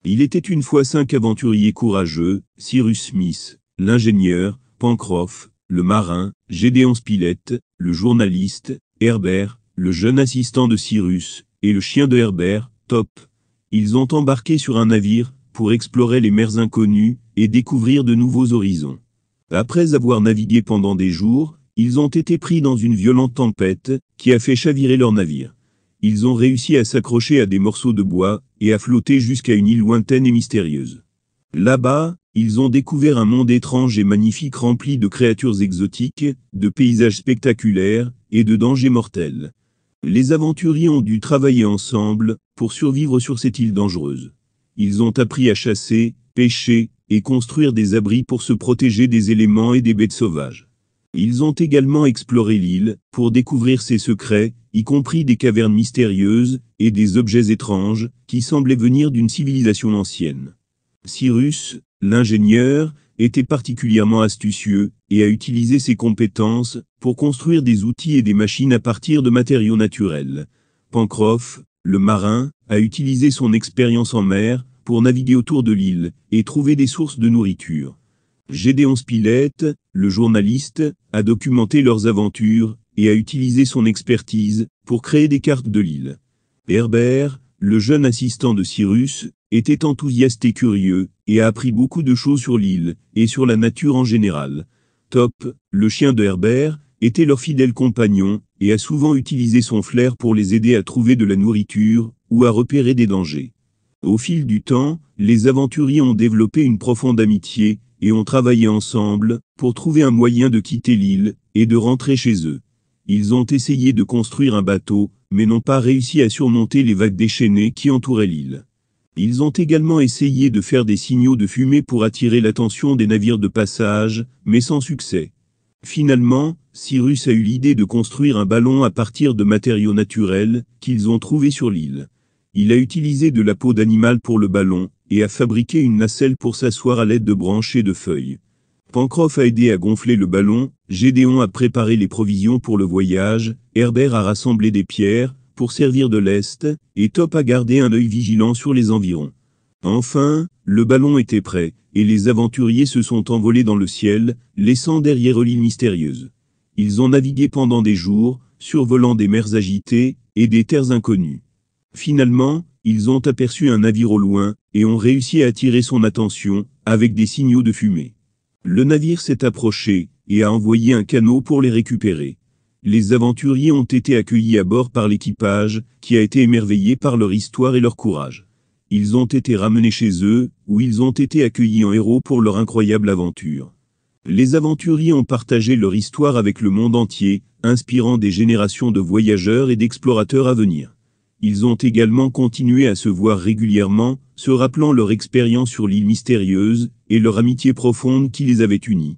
Il était une fois 5 aventuriers courageux: Cyrus Smith, l'ingénieur; Pencroff, le marin; Gédéon Spilett, le journaliste; Herbert, le jeune assistant de Cyrus, et le chien de Herbert, Top. Ils ont embarqué sur un navire pour explorer les mers inconnues et découvrir de nouveaux horizons. Après avoir navigué pendant des jours, ils ont été pris dans une violente tempête qui a fait chavirer leur navire. Ils ont réussi à s'accrocher à des morceaux de bois et à flotter jusqu'à une île lointaine et mystérieuse. Là-bas, ils ont découvert un monde étrange et magnifique rempli de créatures exotiques, de paysages spectaculaires et de dangers mortels. Les aventuriers ont dû travailler ensemble pour survivre sur cette île dangereuse. Ils ont appris à chasser, pêcher et construire des abris pour se protéger des éléments et des bêtes sauvages. Ils ont également exploré l'île pour découvrir ses secrets, y compris des cavernes mystérieuses et des objets étranges qui semblaient venir d'une civilisation ancienne. Cyrus, l'ingénieur, était particulièrement astucieux et a utilisé ses compétences pour construire des outils et des machines à partir de matériaux naturels. Pencroff, le marin, a utilisé son expérience en mer pour naviguer autour de l'île et trouver des sources de nourriture. Gédéon Spilett, le journaliste, a documenté leurs aventures et a utilisé son expertise pour créer des cartes de l'île. Herbert, le jeune assistant de Cyrus, était enthousiaste et curieux et a appris beaucoup de choses sur l'île et sur la nature en général. Top, le chien de Herbert, était leur fidèle compagnon et a souvent utilisé son flair pour les aider à trouver de la nourriture ou à repérer des dangers. Au fil du temps, les aventuriers ont développé une profonde amitié et ont travaillé ensemble pour trouver un moyen de quitter l'île et de rentrer chez eux. Ils ont essayé de construire un bateau, mais n'ont pas réussi à surmonter les vagues déchaînées qui entouraient l'île. Ils ont également essayé de faire des signaux de fumée pour attirer l'attention des navires de passage, mais sans succès. Finalement, Cyrus a eu l'idée de construire un ballon à partir de matériaux naturels qu'ils ont trouvés sur l'île. Il a utilisé de la peau d'animal pour le ballon et a fabriqué une nacelle pour s'asseoir à l'aide de branches et de feuilles. Pencroff a aidé à gonfler le ballon, Gédéon a préparé les provisions pour le voyage, Herbert a rassemblé des pierres pour servir de lest, et Top a gardé un œil vigilant sur les environs. Enfin, le ballon était prêt, et les aventuriers se sont envolés dans le ciel, laissant derrière eux l'île mystérieuse. Ils ont navigué pendant des jours, survolant des mers agitées et des terres inconnues. Finalement, ils ont aperçu un navire au loin, et ont réussi à attirer son attention, avec des signaux de fumée. Le navire s'est approché, et a envoyé un canot pour les récupérer. Les aventuriers ont été accueillis à bord par l'équipage, qui a été émerveillé par leur histoire et leur courage. Ils ont été ramenés chez eux, où ils ont été accueillis en héros pour leur incroyable aventure. Les aventuriers ont partagé leur histoire avec le monde entier, inspirant des générations de voyageurs et d'explorateurs à venir. Ils ont également continué à se voir régulièrement, se rappelant leur expérience sur l'île mystérieuse et leur amitié profonde qui les avait unis.